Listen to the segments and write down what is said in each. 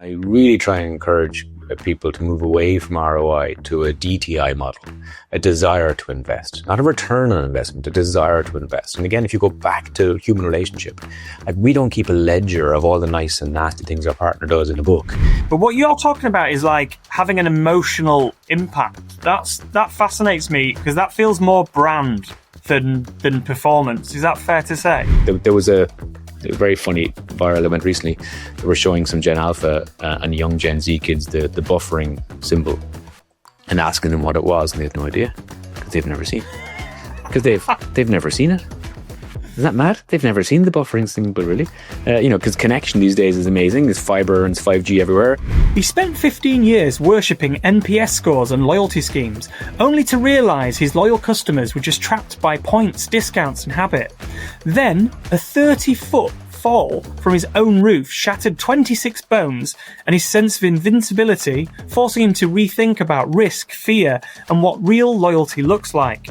I really try and encourage people to move away from ROI to a DTI model, a desire to invest, not a return on investment, a desire to invest. And again, if you go back to human relationship, we don't keep a ledger of all the nice and nasty things our partner does in a book. But what you're talking about is like having an emotional impact. That fascinates me because that feels more brand than performance. Is that fair to say? There was a very funny viral event recently. They were showing some Gen Alpha and young Gen Z kids the buffering symbol and asking them what it was, and they had no idea because they've never seen it. Because they've never seen it. Isn't that mad? They've never seen the buffering symbol, really. Because connection these days is amazing. There's fibre and 5G everywhere. He spent 15 years worshipping NPS scores and loyalty schemes, only to realise his loyal customers were just trapped by points, discounts and habit. Then, a 30-foot fall from his own roof shattered 26 bones and his sense of invincibility, forcing him to rethink about risk, fear and what real loyalty looks like.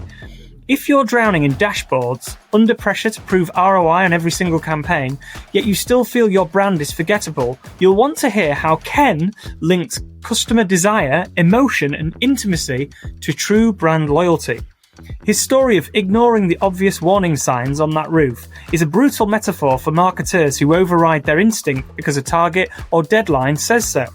If you're drowning in dashboards, under pressure to prove ROI on every single campaign, yet you still feel your brand is forgettable, you'll want to hear how Ken links customer desire, emotion and intimacy to true brand loyalty. His story of ignoring the obvious warning signs on that roof is a brutal metaphor for marketeurs who override their instinct because a target or deadline says so.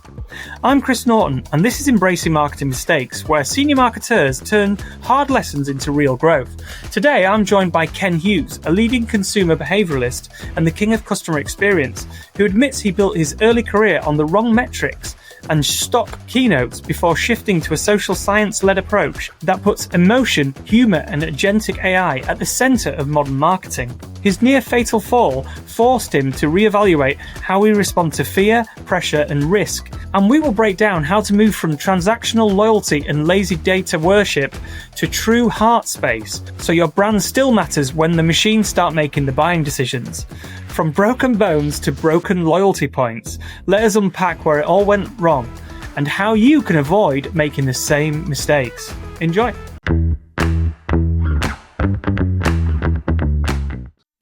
I'm Chris Norton, and this is Embracing Marketing Mistakes, where senior marketeurs turn hard lessons into real growth. Today, I'm joined by Ken Hughes, a leading consumer behavioural and the king of customer experience, who admits he built his early career on the wrong metrics and stock keynotes before shifting to a social science-led approach that puts emotion, humour and agentic AI at the centre of modern marketing. His near-fatal fall forced him to reevaluate how we respond to fear, pressure and risk, and we will break down how to move from transactional loyalty and lazy data worship to true heart space, so your brand still matters when the machines start making the buying decisions. From broken bones to broken loyalty points, let us unpack where it all went wrong and how you can avoid making the same mistakes. Enjoy.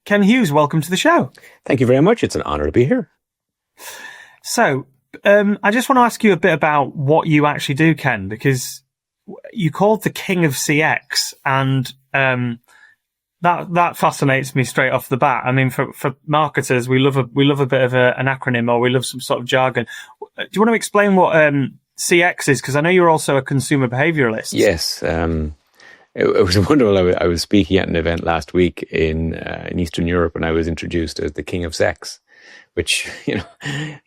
Ken Hughes, welcome to the show. Thank you very much. It's an honour to be here. So, I just want to ask you a bit about what you actually do, Ken, because you called the king of CX, and that fascinates me straight off the bat. I mean, for marketers, we love a bit of an acronym, or we love some sort of jargon. Do you want to explain what CX is? Because I know you're also a consumer behavioralist. Yes. It was wonderful. I was speaking at an event last week in Eastern Europe, and I was introduced as the king of sex, which,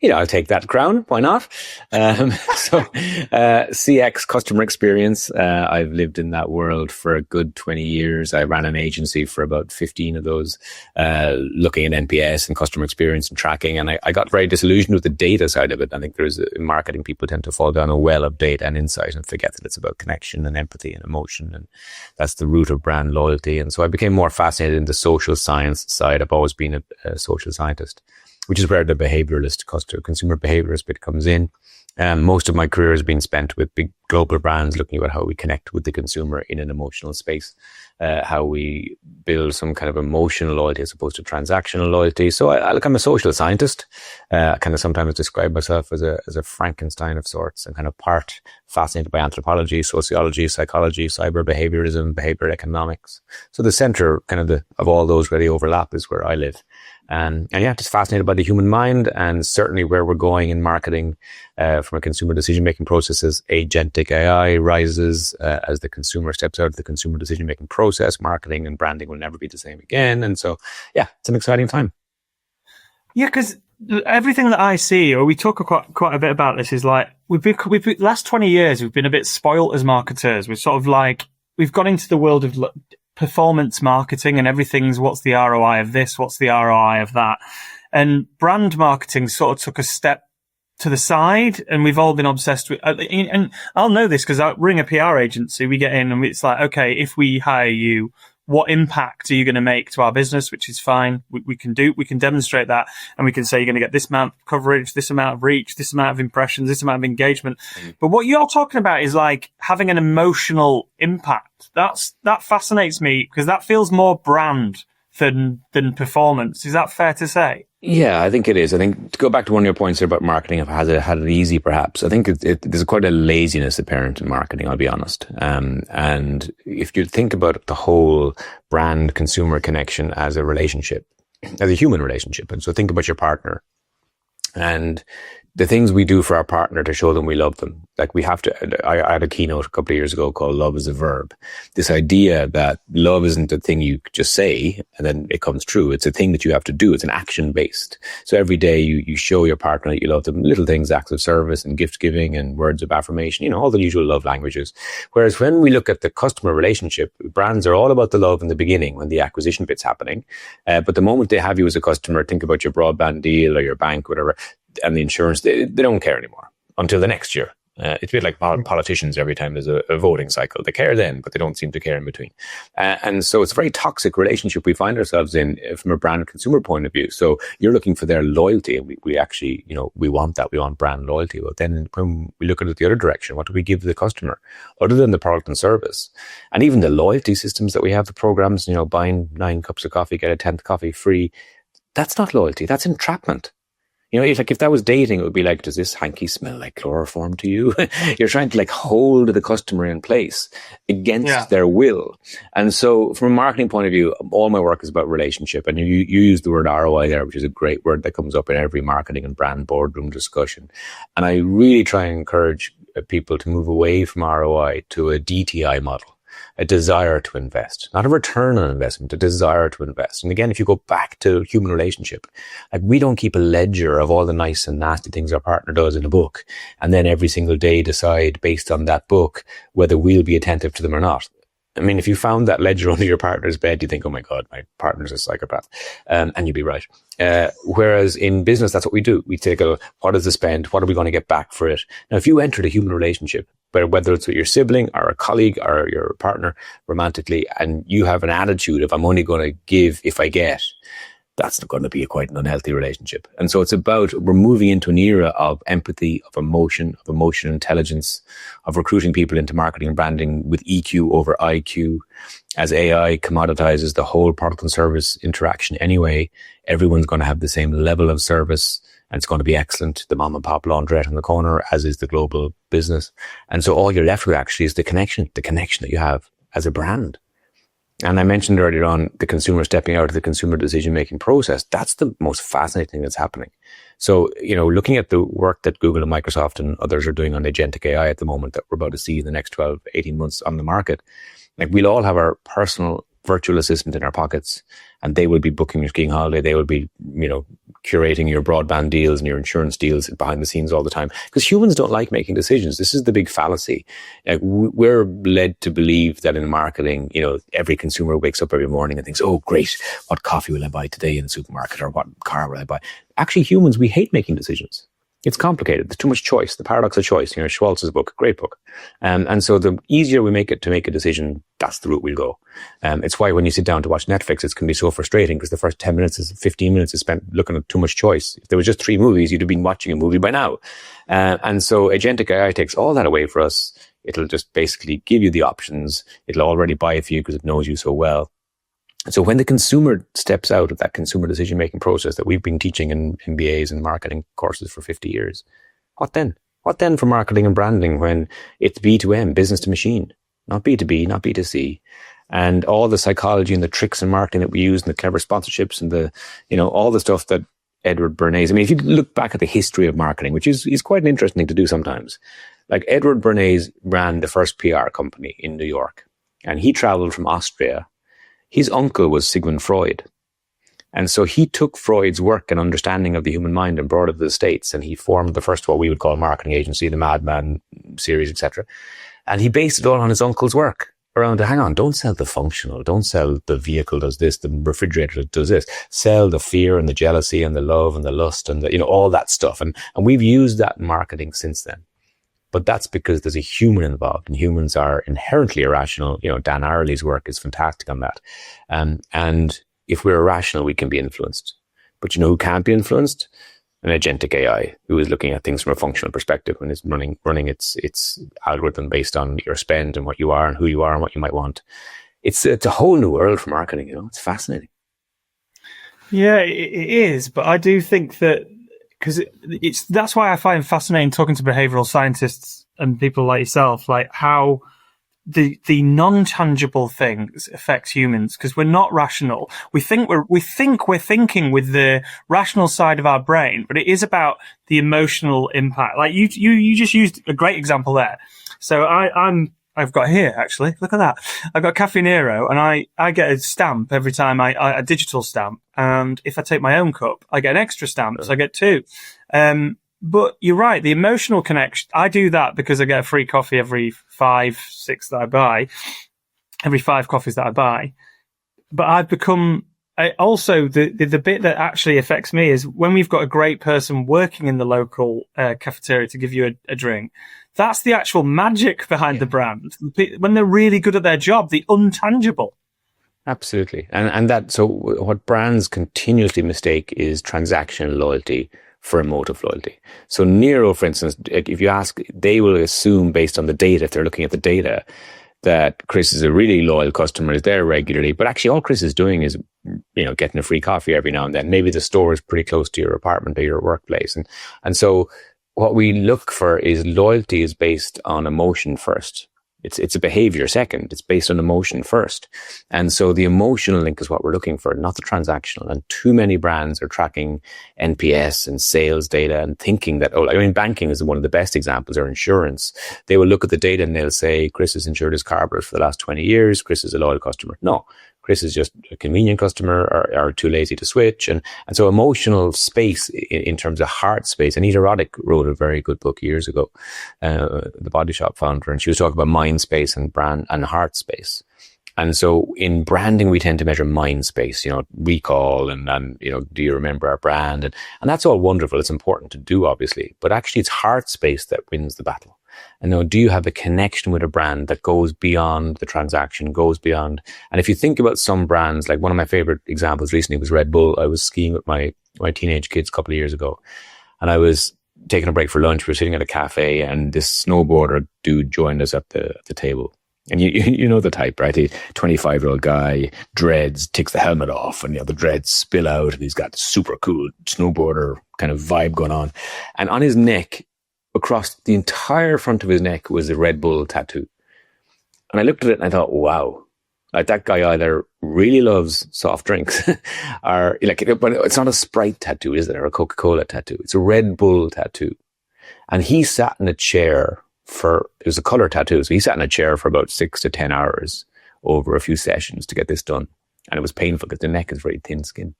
I'll take that crown. Why not? CX, customer experience. I've lived in that world for a good 20 years. I ran an agency for about 15 of those, looking at NPS and customer experience and tracking. And I got very disillusioned with the data side of it. I think in marketing, people tend to fall down a well of data and insight and forget that it's about connection and empathy and emotion. And that's the root of brand loyalty. And so I became more fascinated in the social science side. I've always been a social scientist, which is where the behavioralist, consumer behaviorist bit comes in. Most of my career has been spent with big global brands looking at how we connect with the consumer in an emotional space, how we build some kind of emotional loyalty as opposed to transactional loyalty. So I'm a social scientist. I kind of sometimes describe myself as a Frankenstein of sorts. I'm kind of part fascinated by anthropology, sociology, psychology, cyber behaviorism, behavioral economics. So the center of all those where they overlap is where I live. And yeah, just fascinated by the human mind, and certainly where we're going in marketing from a consumer decision-making process as agentic AI rises, as the consumer steps out of the consumer decision-making process. Marketing and branding will never be the same again. And so, yeah, it's an exciting time. Yeah, because everything that I see, or we talk quite a bit about this, is like we've last 20 years we've been a bit spoilt as marketers. We're sort of like we've gone into the world of performance marketing, and everything's what's the ROI of this, what's the ROI of that, and brand marketing sort of took a step to the side, and we've all been obsessed with. And I'll know this because we're in a PR agency. We get in, and it's like, okay, if we hire you, what impact are you going to make to our business? Which is fine. We can demonstrate that, and we can say you're going to get this amount of coverage, this amount of reach, this amount of impressions, this amount of engagement. But what you're talking about is like having an emotional impact. That fascinates me because that feels more brand than performance. Is that fair to say? Yeah, I think it is. I think to go back to one of your points there about marketing, if it has had it easy, perhaps. I think there's quite a laziness apparent in marketing, I'll be honest. And if you think about the whole brand consumer connection as a relationship, as a human relationship, and so think about your partner and the things we do for our partner to show them we love them. Like we have to, I had a keynote a couple of years ago called Love is a Verb. This idea that love isn't a thing you just say and then it comes true. It's a thing that you have to do. It's an action based. So every day you show your partner that you love them, little things, acts of service and gift giving and words of affirmation, all the usual love languages. Whereas when we look at the customer relationship, brands are all about the love in the beginning when the acquisition bit's happening. But the moment they have you as a customer, think about your broadband deal or your bank, whatever, and the insurance, they don't care anymore until the next year. It's a bit like politicians every time there's a voting cycle. They care then, but they don't seem to care in between. And so it's a very toxic relationship we find ourselves in from a brand consumer point of view. So you're looking for their loyalty. And we actually, we want that. We want brand loyalty. But then when we look at it the other direction, what do we give the customer other than the product and service? And even the loyalty systems that we have, the programs, buying 9 cups of coffee, get a 10th coffee free. That's not loyalty. That's entrapment. If that was dating, it would be like, does this hanky smell like chloroform to you? You're trying to hold the customer in place against their will. And so from a marketing point of view, all my work is about relationship. And you use the word ROI there, which is a great word that comes up in every marketing and brand boardroom discussion. And I really try and encourage people to move away from ROI to a DTI model. A desire to invest, not a return on investment, a desire to invest. And again, if you go back to human relationship, we don't keep a ledger of all the nice and nasty things our partner does in a book and then every single day decide based on that book whether we'll be attentive to them or not. I mean, if you found that ledger under your partner's bed, you think, oh my God, my partner's a psychopath. And you'd be right. Whereas in business, that's what we do. We take what is the spend? What are we going to get back for it? Now, if you entered a human relationship, whether it's with your sibling or a colleague or your partner romantically, and you have an attitude of, I'm only going to give if I get, that's not going to be quite an unhealthy relationship. And so it's about, we're moving into an era of empathy, of emotional intelligence, of recruiting people into marketing and branding with EQ over IQ. As AI commoditizes the whole product and service interaction anyway, everyone's going to have the same level of service and it's going to be excellent. The mom and pop laundrette on the corner, as is the global business. And so all you're left with actually is the connection that you have as a brand. And I mentioned earlier on the consumer stepping out of the consumer decision-making process. That's the most fascinating thing that's happening. So, looking at the work that Google and Microsoft and others are doing on agentic AI at the moment that we're about to see in the next 12, 18 months on the market, we'll all have our personal virtual assistant in our pockets and they will be booking your skiing holiday. They will be, curating your broadband deals and your insurance deals behind the scenes all the time because humans don't like making decisions. This is the big fallacy. We're led to believe that in marketing, every consumer wakes up every morning and thinks, oh, great, what coffee will I buy today in the supermarket or what car will I buy? Actually, humans, we hate making decisions. It's complicated. There's too much choice. The paradox of choice, Schwartz's book, great book. And so the easier we make it to make a decision, that's the route we'll go. It's why when you sit down to watch Netflix, it can be so frustrating because the first 15 minutes is spent looking at too much choice. If there was just 3 movies, you'd have been watching a movie by now. And so agentic AI takes all that away for us. It'll just basically give you the options. It'll already buy it for you because it knows you so well. So when the consumer steps out of that consumer decision-making process that we've been teaching in MBAs and marketing courses for 50 years, what then? What then for marketing and branding when it's B2M, business to machine, not B2B, not B2C? And all the psychology and the tricks in marketing that we use and the clever sponsorships and the, all the stuff that Edward Bernays, if you look back at the history of marketing, which is quite an interesting thing to do sometimes, like Edward Bernays ran the first PR company in New York and he traveled from Austria. His uncle was Sigmund Freud. And so he took Freud's work and understanding of the human mind and brought it to the States. And he formed the first, what we would call marketing agency, the Madman series, etc. And he based it all on his uncle's work around, hang on, don't sell the functional. Don't sell the vehicle does this, the refrigerator does this. Sell the fear and the jealousy and the love and the lust and the, all that stuff. And we've used that in marketing since then. But that's because there's a human involved and humans are inherently irrational. Dan Ariely's work is fantastic on that. And if we're irrational, we can be influenced. But who can't be influenced? An agentic AI who is looking at things from a functional perspective and is running its algorithm based on your spend and what you are and who you are and what you might want. It's a whole new world for marketing. It's fascinating. Yeah, it is. But I do think that because that's why I find fascinating talking to behavioral scientists and people like yourself, like how the non-tangible things affects humans, because we're not rational. We think we're thinking with the rational side of our brain, but it is about the emotional impact. Like you just used a great example there. So I've got here, actually, look at that. I've got Caffè Nero, and I get a stamp every time a digital stamp. And if I take my own cup, I get an extra stamp. So I get two. But you're right, the emotional connection, I do that because I get a free coffee every 5 coffees that I buy. But I've become, also the bit that actually affects me is when we've got a great person working in the local cafeteria to give you a drink. That's the actual magic behind the brand. When they're really good at their job, the untangible. Absolutely. And so what brands continuously mistake is transactional loyalty for emotive loyalty. So Nero, for instance, if you ask, they will assume based on the data, if they're looking at the data, that Chris is a really loyal customer, is there regularly. But actually all Chris is doing is, getting a free coffee every now and then. Maybe the store is pretty close to your apartment or your workplace. And so what we look for is loyalty is based on emotion first. It's a behavior second. It's based on emotion first. And so the emotional link is what we're looking for, not the transactional. And too many brands are tracking NPS and sales data and thinking that, banking is one of the best examples, or insurance. They will look at the data and they'll say, Chris has insured his car for the last 20 years. Chris is a loyal customer. No. Chris is just a convenient customer or too lazy to switch. And so emotional space in terms of heart space. Anita Roddick wrote a very good book years ago, the Body Shop founder, and she was talking about mind space and brand and heart space. And so in branding, we tend to measure mind space, recall and do you remember our brand? And that's all wonderful. It's important to do, obviously, but actually it's heart space that wins the battle. And now, do you have a connection with a brand that goes beyond the transaction, goes beyond? And if you think about some brands, like one of my favorite examples recently was Red Bull. I was skiing with my teenage kids a couple of years ago, and I was taking a break for lunch. We were sitting at a cafe, and this snowboarder dude joined us at the table. And you know the type, right? A 25-year-old guy, dreads, takes the helmet off, and the dreads spill out, and he's got this super cool snowboarder kind of vibe going on. And on his neck, across the entire front of his neck, was a Red Bull tattoo. And I looked at it and I thought, wow, like that guy either really loves soft drinks or but it's not a Sprite tattoo, is it? Or a Coca-Cola tattoo. It's a Red Bull tattoo. And he sat in a chair it was a color tattoo. So he sat in a chair for about 6 to 10 hours over a few sessions to get this done. And it was painful because the neck is very thin skin.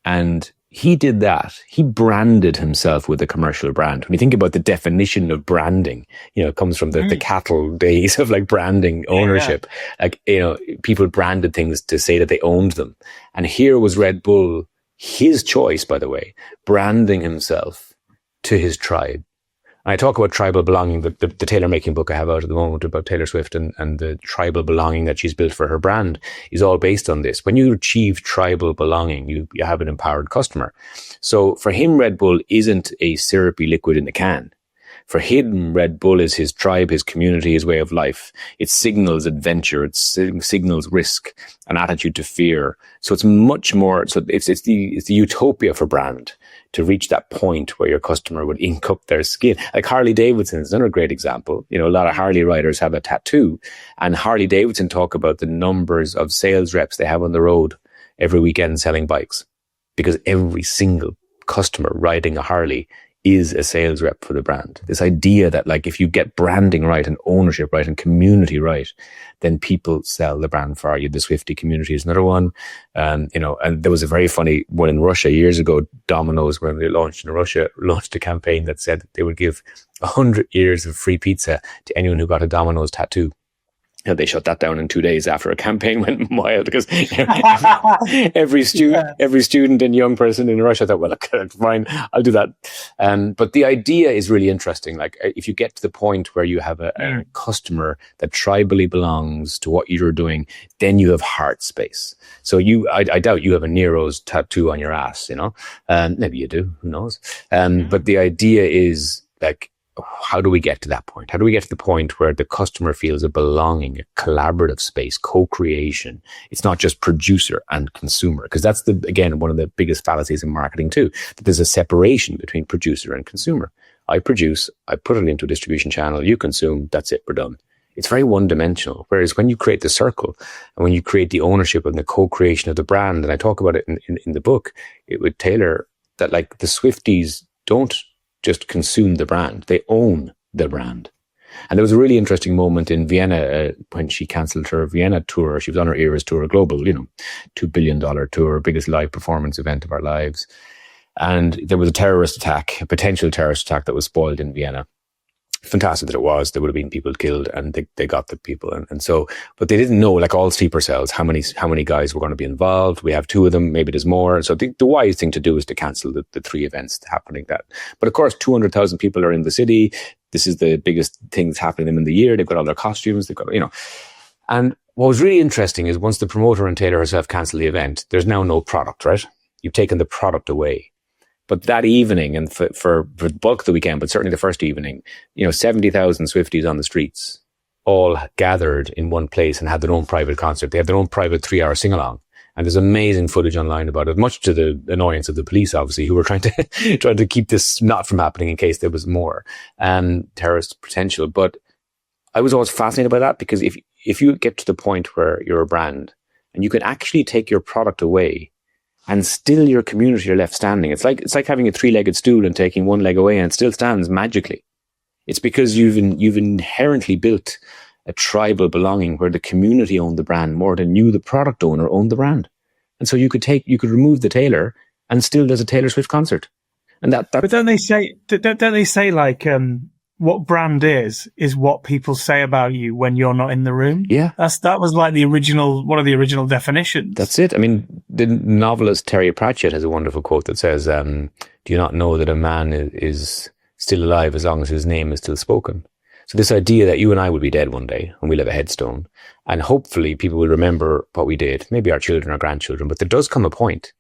And he did that. He branded himself with a commercial brand. When you think about the definition of branding, it comes from the cattle days of branding ownership. Yeah. People branded things to say that they owned them. And here was Red Bull, his choice, by the way, branding himself to his tribe. I talk about tribal belonging, the tailor-making book I have out at the moment about Taylor Swift and the tribal belonging that she's built for her brand is all based on this. When you achieve tribal belonging, you have an empowered customer. So for him, Red Bull isn't a syrupy liquid in a can. For him, Red Bull is his tribe, his community, his way of life. It signals adventure. It signals risk, an attitude to fear. So it's much more, so it's the utopia for brand, to reach that point where your customer would ink up their skin. Like Harley Davidson is another great example. A lot of Harley riders have a tattoo, and Harley Davidson talk about the numbers of sales reps they have on the road every weekend selling bikes, because every single customer riding a Harley is a sales rep for the brand. This idea that if you get branding right and ownership right and community right, then people sell the brand for you. The Swiftie community is another one. And there was a very funny one in Russia years ago. Domino's, when they launched in Russia, launched a campaign that said that they would give 100 years of free pizza to anyone who got a Domino's tattoo. They shut that down in 2 days after a campaign went wild, because every student and young person in Russia thought, well, okay, fine, I'll do that. But the idea is really interesting. If you get to the point where you have a customer that tribally belongs to what you're doing, then you have heart space. So I doubt you have a Nero's tattoo on your ass, maybe you do, who knows? But the idea is how do we get to that point? How do we get to the point where the customer feels a belonging, a collaborative space, co-creation? It's not just producer and consumer, because that's again, one of the biggest fallacies in marketing too, that there's a separation between producer and consumer. I produce, I put it into a distribution channel, you consume, that's it, we're done. It's very one-dimensional. Whereas when you create the circle and when you create the ownership and the co-creation of the brand, and I talk about it in the book, it would tailor that, like, the Swifties don't just consume the brand, they own the brand. And there was a really interesting moment in Vienna when she cancelled her Vienna tour. She was on her Eras tour, a global, $2 billion tour, biggest live performance event of our lives. And there was a terrorist attack, a potential terrorist attack that was spoiled in Vienna. Fantastic that it was. There would have been people killed, and they got the people. And so, but they didn't know, like all sleeper cells, how many guys were going to be involved. We have 2 of them, maybe there's more. So the wise thing to do is to cancel the 3 events happening that. But of course, 200,000 people are in the city. This is the biggest things happening to them in the year. They've got all their costumes. They've got, And what was really interesting is once the promoter and Taylor herself canceled the event, there's now no product, right? You've taken the product away. But that evening, and for the bulk of the weekend, but certainly the first evening, 70,000 Swifties on the streets, all gathered in one place and had their own private concert. They had their own private 3-hour sing-along. And there's amazing footage online about it, much to the annoyance of the police, obviously, who were trying to keep this not from happening in case there was more terrorist potential. But I was always fascinated by that, because if you get to the point where you're a brand and you can actually take your product away, and still your community are left standing. It's like having a 3-legged stool and taking one leg away and it still stands magically. It's because you've inherently built a tribal belonging where the community owned the brand more than you, the product owner, owned the brand. And so you could remove the Taylor and still there's a Taylor Swift concert. And that. But don't they say like, what brand is what people say about you when you're not in the room? Yeah. That was like one of the original definitions. That's it. I mean, the novelist Terry Pratchett has a wonderful quote that says, do you not know that a man is still alive as long as his name is still spoken? So this idea that you and I will be dead one day and we'll have a headstone, and hopefully people will remember what we did, maybe our children or grandchildren, but there does come a point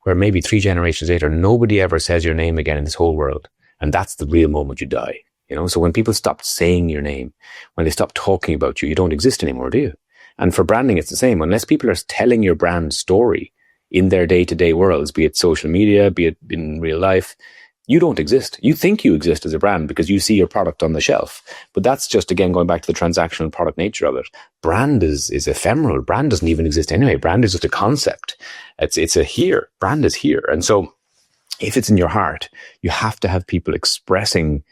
where maybe 3 generations later, nobody ever says your name again in this whole world. And that's the real moment you die. So when people stop saying your name, when they stop talking about you, you don't exist anymore, do you? And for branding, it's the same. Unless people are telling your brand story in their day-to-day worlds, be it social media, be it in real life, you don't exist. You think you exist as a brand because you see your product on the shelf. But that's just, again, going back to the transactional product nature of it. Brand is ephemeral. Brand doesn't even exist anyway. Brand is just a concept. It's a here. Brand is here. And so if it's in your heart, you have to have people expressing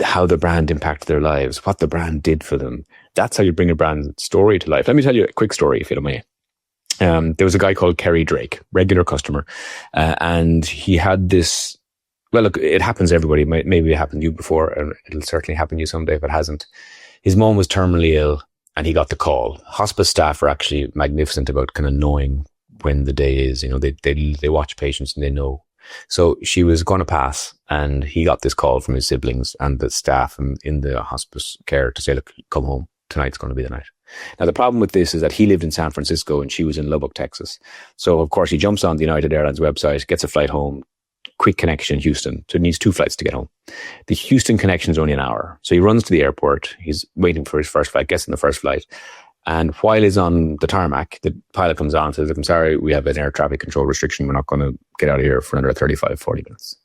how the brand impacted their lives, what the brand did for them. That's how you bring a brand story to life. Let me tell you a quick story, if you don't mind. There was a guy called Kerry Drake, regular customer, and he had this. Well, look, it happens to everybody. Maybe it happened to you before, and it'll certainly happen to you someday if it hasn't. His mom was terminally ill, and he got the call. Hospice staff are actually magnificent about kind of knowing when the day is. They watch patients and they know. So she was going to pass, and he got this call from his siblings and the staff in the hospice care to say, look, come home. Tonight's going to be the night. Now, the problem with this is that he lived in San Francisco and she was in Lubbock, Texas. So, of course, he jumps on the United Airlines website, gets a flight home, quick connection in Houston. So he needs 2 flights to get home. The Houston connection is only an hour. So he runs to the airport. He's waiting for his first flight, gets in the first flight. And while he's on the tarmac, the pilot comes on and says, I'm sorry, we have an air traffic control restriction. We're not going to get out of here for another 35, 40 minutes.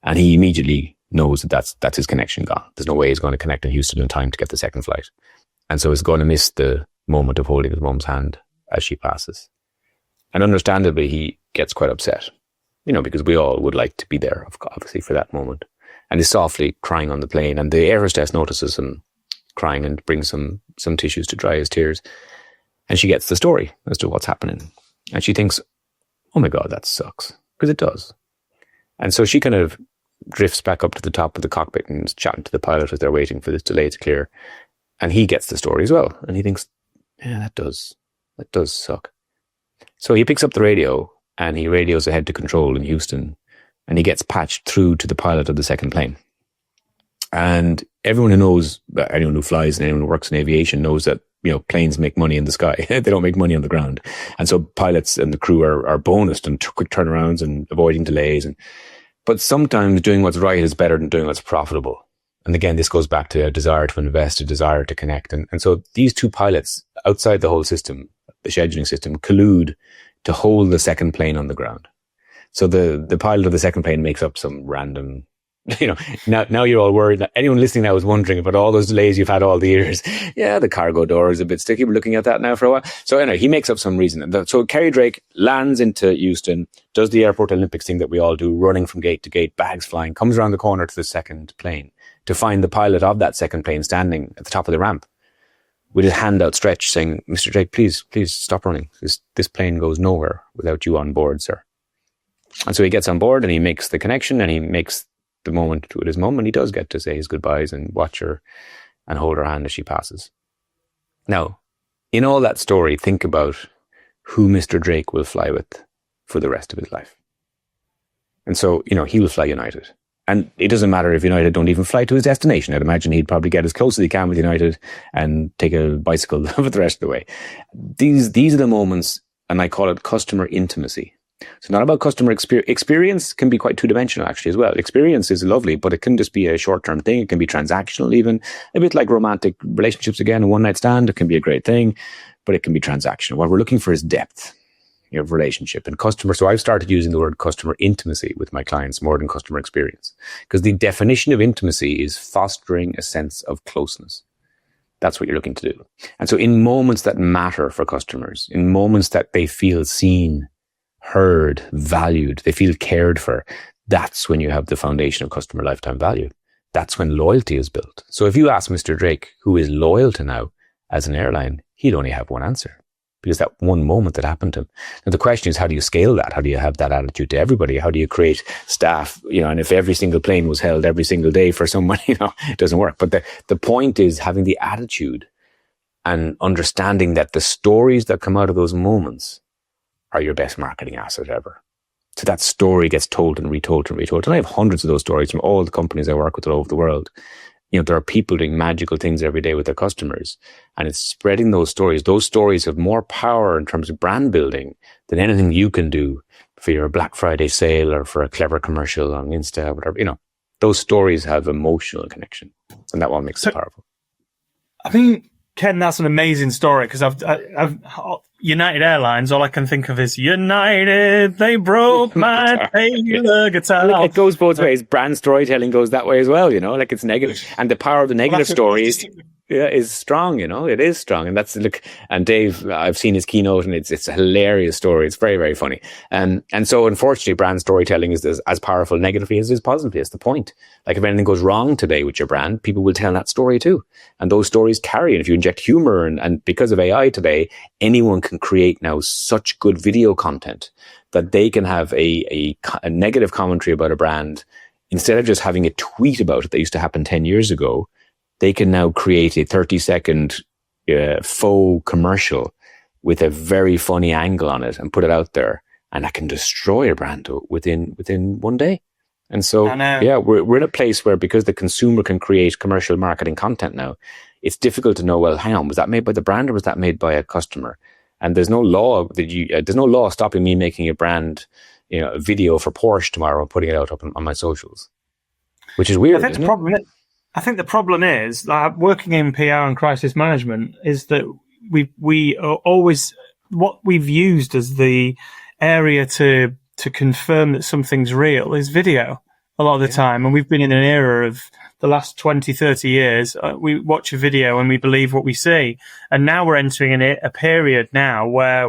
And he immediately knows that that's his connection gone. There's no way he's going to connect in Houston in time to get the second flight. And so he's going to miss the moment of holding his mum's hand as she passes. And understandably, he gets quite upset, because we all would like to be there, obviously, for that moment. And he's softly crying on the plane. And the air hostess notices him crying and brings some tissues to dry his tears. And she gets the story as to what's happening. And she thinks, oh my God, that sucks. Because it does. And so she kind of drifts back up to the top of the cockpit and is chatting to the pilot as they're waiting for this delay to clear. And he gets the story as well. And he thinks, yeah, that does suck. So he picks up the radio and he radios ahead to control in Houston. And he gets patched through to the pilot of the second plane. And everyone who knows, anyone who flies and anyone who works in aviation knows that, planes make money in the sky. They don't make money on the ground. And so pilots and the crew are bonused and quick turnarounds and avoiding delays. But sometimes doing what's right is better than doing what's profitable. And again, this goes back to a desire to invest, a desire to connect. And so these two pilots outside the whole system, the scheduling system, collude to hold the second plane on the ground. So the pilot of the second plane makes up some random, now you're all worried. Anyone listening now is wondering about all those delays you've had all the years. Yeah, the cargo door is a bit sticky. We're looking at that now for a while. So anyway, he makes up some reason. So Kerry Drake lands into Houston, does the airport Olympics thing that we all do, running from gate to gate, bags flying, comes around the corner to the second plane to find the pilot of that second plane standing at the top of the ramp with his hand outstretched saying, "Mr. Drake, please stop running. This plane goes nowhere without you on board, sir." And so he gets on board and he makes the connection and he makes the moment with his mum, and he does get to say his goodbyes and watch her and hold her hand as she passes. Now, in all that story, think about who Mr. Drake will fly with for the rest of his life. And so, he will fly United. And it doesn't matter if United don't even fly to his destination. I'd imagine he'd probably get as close as he can with United and take a bicycle for the rest of the way. These are the moments, and I call it customer intimacy. So not about customer experience. Experience can be quite two-dimensional actually as well. Experience is lovely, but it can just be a short-term thing. It can be transactional even, a bit like romantic relationships again, a one-night stand. It can be a great thing, but it can be transactional. What we're looking for is depth of relationship and customer. So I've started using the word customer intimacy with my clients more than customer experience, because the definition of intimacy is fostering a sense of closeness. That's what you're looking to do. And so in moments that matter for customers, in moments that they feel seen, heard, valued, they feel cared for, that's when you have the foundation of customer lifetime value. That's when loyalty is built. So if you ask Mr. Drake, who is loyal to now as an airline, he'd only have one answer, because that one moment that happened to him. Now the question is, how do you scale that? How do you have that attitude to everybody? How do you create staff? And if every single plane was held every single day for someone, it doesn't work. But the point is having the attitude and understanding that the stories that come out of those moments are your best marketing asset ever. So that story gets told and retold and retold. And I have hundreds of those stories from all the companies I work with all over the world. There are people doing magical things every day with their customers, and it's spreading those stories. Those stories have more power in terms of brand building than anything you can do for your Black Friday sale or for a clever commercial on Insta, whatever. Those stories have emotional connection, and that one makes it powerful. I think, Ken, that's an amazing story, because I've United Airlines, all I can think of is United, they broke my Taylor guitar. It goes both ways. Brand storytelling goes that way as well, it's negative. And the power of the negative stories is strong, it is strong. And and Dave, I've seen his keynote and it's a hilarious story. It's very, very funny. And so unfortunately, brand storytelling is as powerful negatively as it is positively. It's the point. Like if anything goes wrong today with your brand, people will tell that story too. And those stories carry. And if you inject humor and because of AI today, anyone can create now such good video content that they can have a negative commentary about a brand. Instead of just having a tweet about it that used to happen 10 years ago, they can now create a 30-second faux commercial with a very funny angle on it and put it out there, and that can destroy a brand within one day. And so, we're in a place where, because the consumer can create commercial marketing content now, it's difficult to know, well, hang on, was that made by the brand or was that made by a customer? And there's no law there's no law stopping me making a brand, a video for Porsche tomorrow and putting it out up on my socials, which is weird. I think the problem is, working in PR and crisis management, is that we are always, what we've used as the area to confirm that something's real is video a lot of the time. And we've been in an era of the last 20, 30 years. We watch a video and we believe what we see. And now we're entering a period now where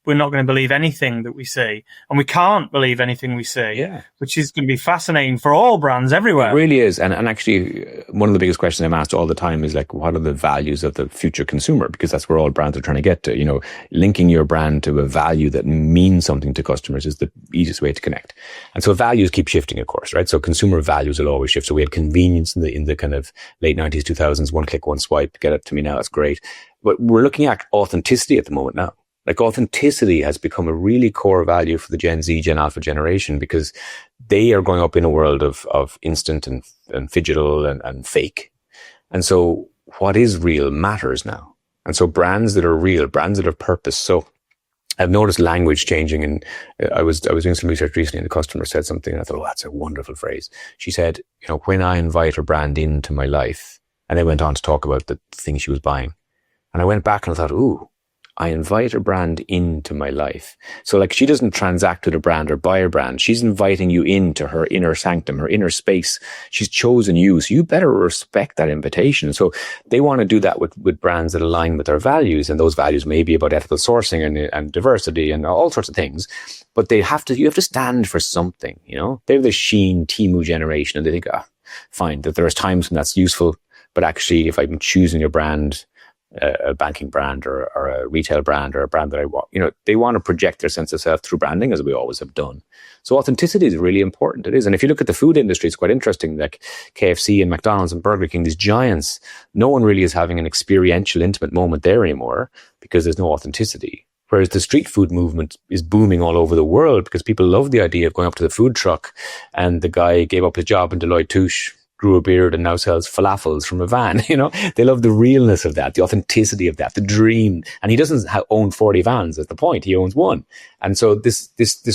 we're not going to believe anything that we see, and we can't believe anything we see, which is going to be fascinating for all brands everywhere. It really is. And actually, one of the biggest questions I'm asked all the time is what are the values of the future consumer? Because that's where all brands are trying to get to. Linking your brand to a value that means something to customers is the easiest way to connect. And so values keep shifting, of course, right? So consumer values will always shift. So we had convenience in the kind of late 90s, 2000s, one click, one swipe, get it to me now, it's great. But we're looking at authenticity at the moment now. Authenticity has become a really core value for the Gen Z, Gen Alpha generation, because they are growing up in a world of instant and phygital and fake. And so what is real matters now. And so brands that are real, brands that have purpose. So I've noticed language changing, and I was doing some research recently, and the customer said something, and I thought, oh, that's a wonderful phrase. She said, when I invite a brand into my life, and they went on to talk about the thing she was buying. And I went back and I thought, ooh, I invite a brand into my life. So like, she doesn't transact with a brand or buy a brand. She's inviting you into her inner sanctum, her inner space. She's chosen you. So you better respect that invitation. So they want to do that with brands that align with their values. And those values may be about ethical sourcing and diversity and all sorts of things. But you have to stand for something, They have the Shein, Temu generation, and they think, fine, that there's times when that's useful. But actually, if I'm choosing your brand, a banking brand or a retail brand or a brand that I want, they want to project their sense of self through branding, as we always have done. So authenticity is really important. It is. And if you look at the food industry, it's quite interesting, like KFC and McDonald's and Burger King, these giants, no one really is having an experiential, intimate moment there anymore because there's no authenticity. Whereas the street food movement is booming all over the world because people love the idea of going up to the food truck, and the guy gave up his job in Deloitte Touche, grew a beard, and now sells falafels from a van. They love the realness of that, the authenticity of that, the dream. And he doesn't own 40 vans at the point. He owns one. And so this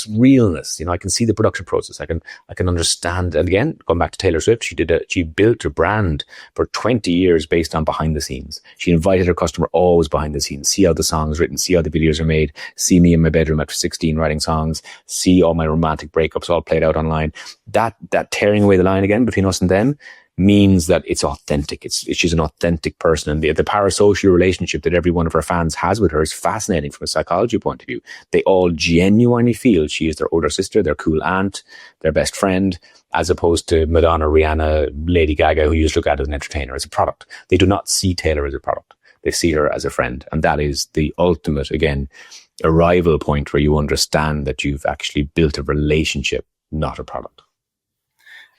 realness, I can see the production process. I can understand. And again, going back to Taylor Swift, she built a brand for 20 years based on behind the scenes. She invited her customer always behind the scenes, see how the song is written, see how the videos are made, see me in my bedroom at 16 writing songs, see all my romantic breakups all played out online. That tearing away the line again between us and them means that it's authentic. She's an authentic person. And the parasocial relationship that every one of her fans has with her is fascinating from a psychology point of view. They all genuinely feel she is their older sister, their cool aunt, their best friend, as opposed to Madonna, Rihanna, Lady Gaga, who you just look at as an entertainer, as a product. They do not see Taylor as a product. They see her as a friend. And that is the ultimate, again, arrival point where you understand that you've actually built a relationship, not a product.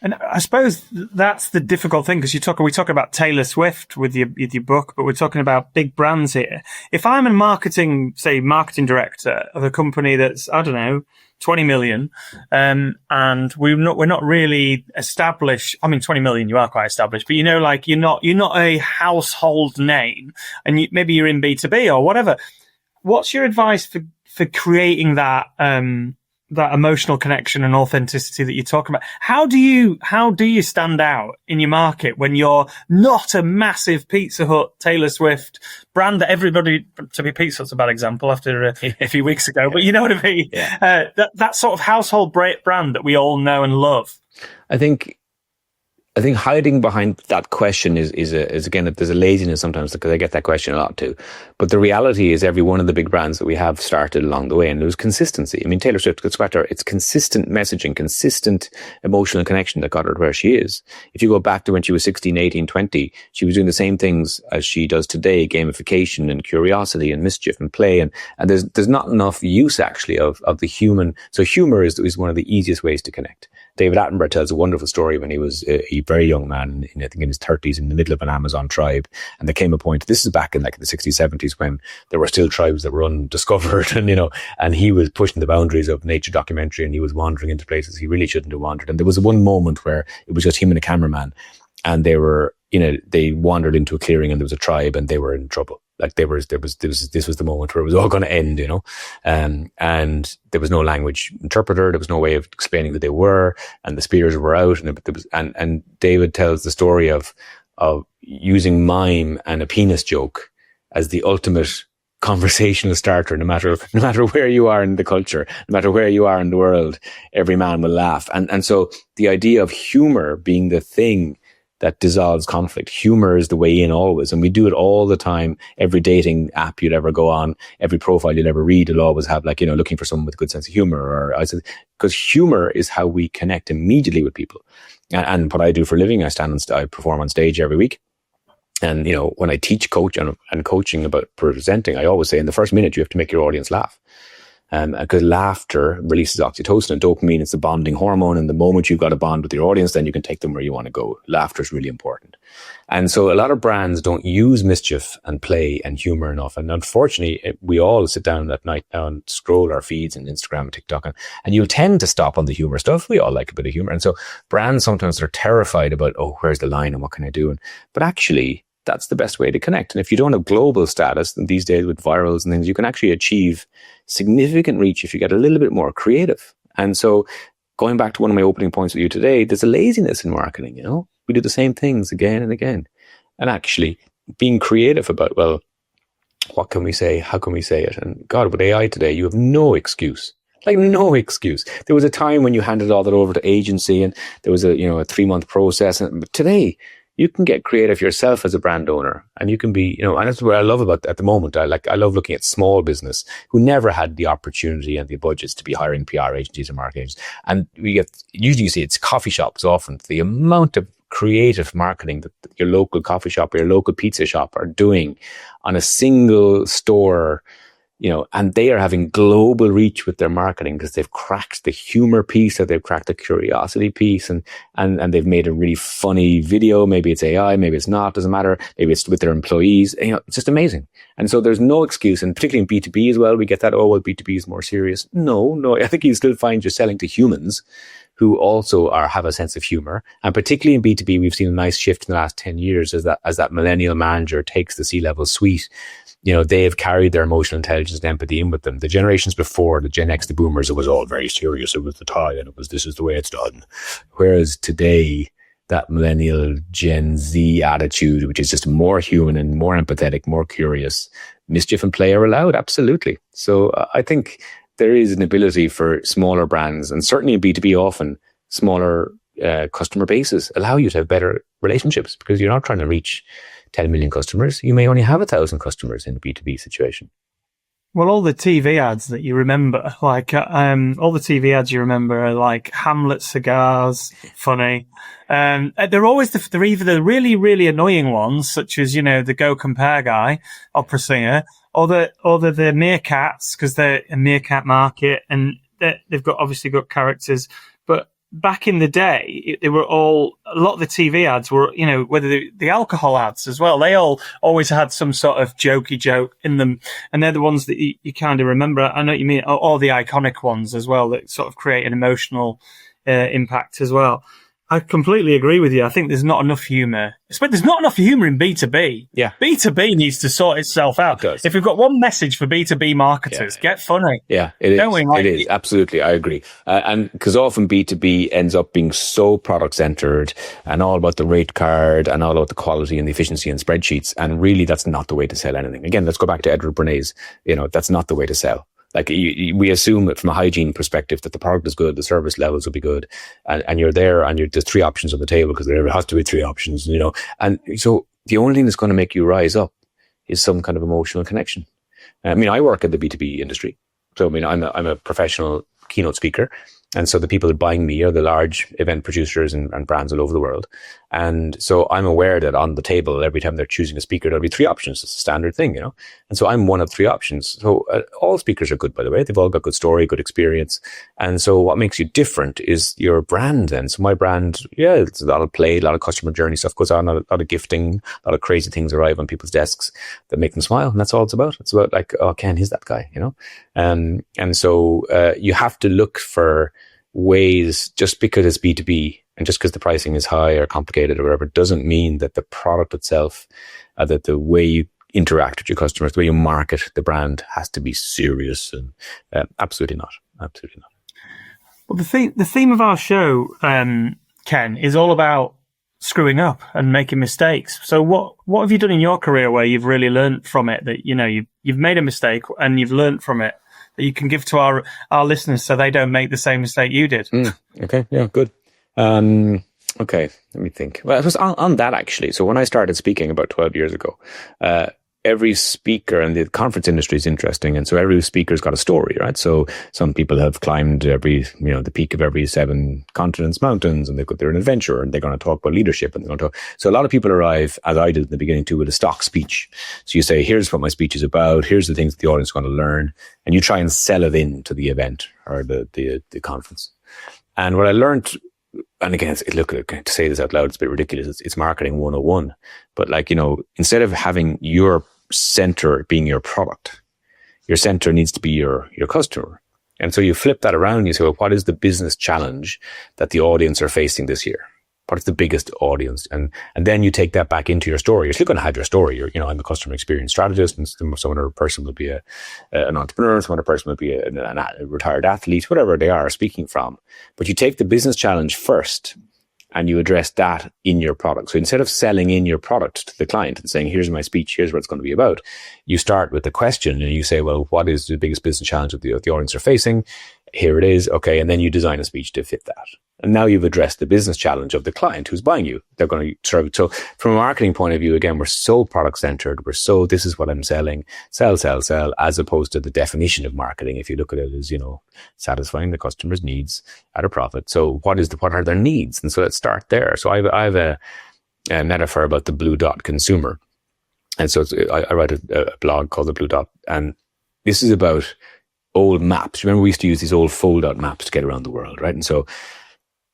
And I suppose that's the difficult thing, because we talk about Taylor Swift with your book, but we're talking about big brands here. If I'm a marketing director of a company that's, 20 million, and we're not really established. I mean, 20 million, you are quite established, but you're not a household name, and maybe you're in B2B or whatever. What's your advice for creating that emotional connection and authenticity that you're talking about? How do you stand out in your market when you're not a massive Pizza Hut, Taylor Swift brand that everybody, to be Pizza Hut's a bad example after a few weeks ago, but you know what I mean? Yeah. That sort of household brand that we all know and love. I think hiding behind that question is again, there's a laziness sometimes, because I get that question a lot too. But the reality is every one of the big brands that we have started along the way, and there was consistency. I mean, Taylor Swift, it's consistent messaging, consistent emotional connection that got her to where she is. If you go back to when she was 16, 18, 20, she was doing the same things as she does today, gamification and curiosity and mischief and play. And there's not enough use actually of the human. So humor is one of the easiest ways to connect. David Attenborough tells a wonderful story when he was a very young man, I think in his 30s, in the middle of an Amazon tribe. And there came a point, this is back in like the 60s, 70s, when there were still tribes that were undiscovered, and he was pushing the boundaries of nature documentary, and he was wandering into places he really shouldn't have wandered. And there was one moment where it was just him and a cameraman, and they wandered into a clearing, and there was a tribe, and they were in trouble. Like this was the moment where it was all going to end, and there was no language interpreter. There was no way of explaining that they were, and the spears were out. And David tells the story of using mime and a penis joke as the ultimate conversational starter. No matter where you are in the culture, no matter where you are in the world, every man will laugh. And so the idea of humor being the thing that dissolves conflict. Humor is the way in always. And we do it all the time. Every dating app you'd ever go on, every profile you'd ever read, it'll always have looking for someone with a good sense of humor, because humor is how we connect immediately with people. And what I do for a living, I perform on stage every week. And, when I teach and coaching about presenting, I always say in the first minute, you have to make your audience laugh. Because laughter releases oxytocin and dopamine. It's the bonding hormone. And the moment you've got a bond with your audience, then you can take them where you want to go. Laughter is really important. And so a lot of brands don't use mischief and play and humor enough. And unfortunately, we all sit down at night now and scroll our feeds and Instagram and TikTok. And you'll tend to stop on the humor stuff. We all like a bit of humor. And so brands sometimes are terrified about, where's the line and what can I do? But actually, that's the best way to connect. And if you don't have global status, then these days with virals and things, you can actually achieve significant reach if you get a little bit more creative. And so going back to one of my opening points with you today, there's a laziness in marketing, you know? We do the same things again and again. And actually being creative about, well, what can we say? How can we say it? And God, with AI today, you have no excuse. Like no excuse. There was a time when you handed all that over to agency and there was a 3-month process. But today you can get creative yourself as a brand owner, and you can be, and that's what I love about at the moment. I love looking at small business who never had the opportunity and the budgets to be hiring PR agencies and marketing agents. And usually you see it's coffee shops often, the amount of creative marketing that your local coffee shop or your local pizza shop are doing on a single store, and they are having global reach with their marketing because they've cracked the humor piece, or they've cracked the curiosity piece, and they've made a really funny video. Maybe it's AI, maybe it's not, doesn't matter. Maybe it's with their employees. It's just amazing. And so there's no excuse, and particularly in B2B as well, we get that, oh, well, B2B is more serious. No, I think you still find you're selling to humans who also have a sense of humor. And particularly in B2B, we've seen a nice shift in the last 10 years as that millennial manager takes the C-level suite. They've carried their emotional intelligence and empathy in with them. The generations before, the Gen X, the boomers, it was all very serious. It was the tie and this is the way it's done. Whereas today, that millennial Gen Z attitude, which is just more human and more empathetic, more curious, mischief and play are allowed. Absolutely. So I think there is an ability for smaller brands, and certainly in B2B often, smaller customer bases allow you to have better relationships because you're not trying to reach 10 million customers. You may only have 1,000 customers in a B2B situation. Well, all the TV ads that you remember, all the TV ads you remember are like Hamlet cigars, funny. They're always they're either the really, really annoying ones, such as, the Go Compare guy, opera singer, or the meerkats, because they're a meerkat market and they've obviously got characters. But back in the day, they were a lot of the TV ads were, whether the alcohol ads as well, they all always had some sort of jokey joke in them. And they're the ones that you kind of remember. I know what you mean, or the iconic ones as well that sort of create an emotional impact as well. I completely agree with you. I think there's not enough humour. There's not enough humour in B2B. Yeah. B2B needs to sort itself out. It does. If we've got one message for B2B marketers, get funny. Yeah, it is. Don't we? It is. Absolutely. I agree. And because often B2B ends up being so product centered and all about the rate card and all about the quality and the efficiency and spreadsheets. And really, that's not the way to sell anything. Again, let's go back to Edward Bernays. That's not the way to sell. Like we assume that from a hygiene perspective that the product is good, the service levels will be good, and you're there, and there's 3 options on the table because there has to be 3 options, And so the only thing that's going to make you rise up is some kind of emotional connection. I mean, I work in the B2B industry, so I'm a professional keynote speaker, and so the people that are buying me are the large event producers and brands all over the world. And so I'm aware that on the table, every time they're choosing a speaker, there'll be 3 options. It's a standard thing, And so I'm one of 3 options. So all speakers are good, by the way. They've all got good story, good experience. And so what makes you different is your brand then. So my brand, it's a lot of play, a lot of customer journey stuff goes on, a lot of gifting, a lot of crazy things arrive on people's desks that make them smile. And that's all it's about. It's about like, oh, Ken, he's that guy, And so you have to look for ways, just because it's B2B and just because the pricing is high or complicated or whatever, doesn't mean that the product itself, that the way you interact with your customers, the way you market the brand has to be serious. And absolutely not. Absolutely not. Well, the theme of our show, Ken, is all about screwing up and making mistakes. So what have you done in your career where you've really learned from it, that, you've made a mistake and you've learned from it, that you can give to our listeners so they don't make the same mistake you did? Okay. Yeah, good. Okay, let me think. Well, it was on that actually. So when I started speaking about 12 years ago, every speaker, and the conference industry is interesting. And so every speaker's got a story, right? So some people have climbed the peak of every 7 continents, mountains, and they're an adventurer and they're going to talk about leadership and they're going to talk. So a lot of people arrive, as I did in the beginning too, with a stock speech. So you say, here's what my speech is about. Here's the things that the audience is going to learn. And you try and sell it into the event or the conference. And what I learned, and again, look, to say this out loud, it's a bit ridiculous. It's marketing 101. But instead of having your center being your product, your center needs to be your customer. And so you flip that around and you say, well, what is the business challenge that the audience are facing this year? What's the biggest audience? And then you take that back into your story. You're still going to have your story. You're, I'm a customer experience strategist, and some other person will be an entrepreneur, some other person will be a retired athlete, whatever they are speaking from. But you take the business challenge first, and you address that in your product. So instead of selling in your product to the client and saying, here's my speech, here's what it's going to be about, you start with the question and you say, well, what is the biggest business challenge that the audience are facing? Here it is. Okay. And then you design a speech to fit that. And now you've addressed the business challenge of the client who's buying you. They're going to serve it. So from a marketing point of view, again, we're so product centered. This is what I'm selling, sell, as opposed to the definition of marketing. If you look at it as, satisfying the customer's needs at a profit. So what are their needs? And so let's start there. So I have a metaphor about the blue dot consumer. And so I write a blog called The Blue Dot. And this is about old maps. Remember, we used to use these old fold-out maps to get around the world, right? And so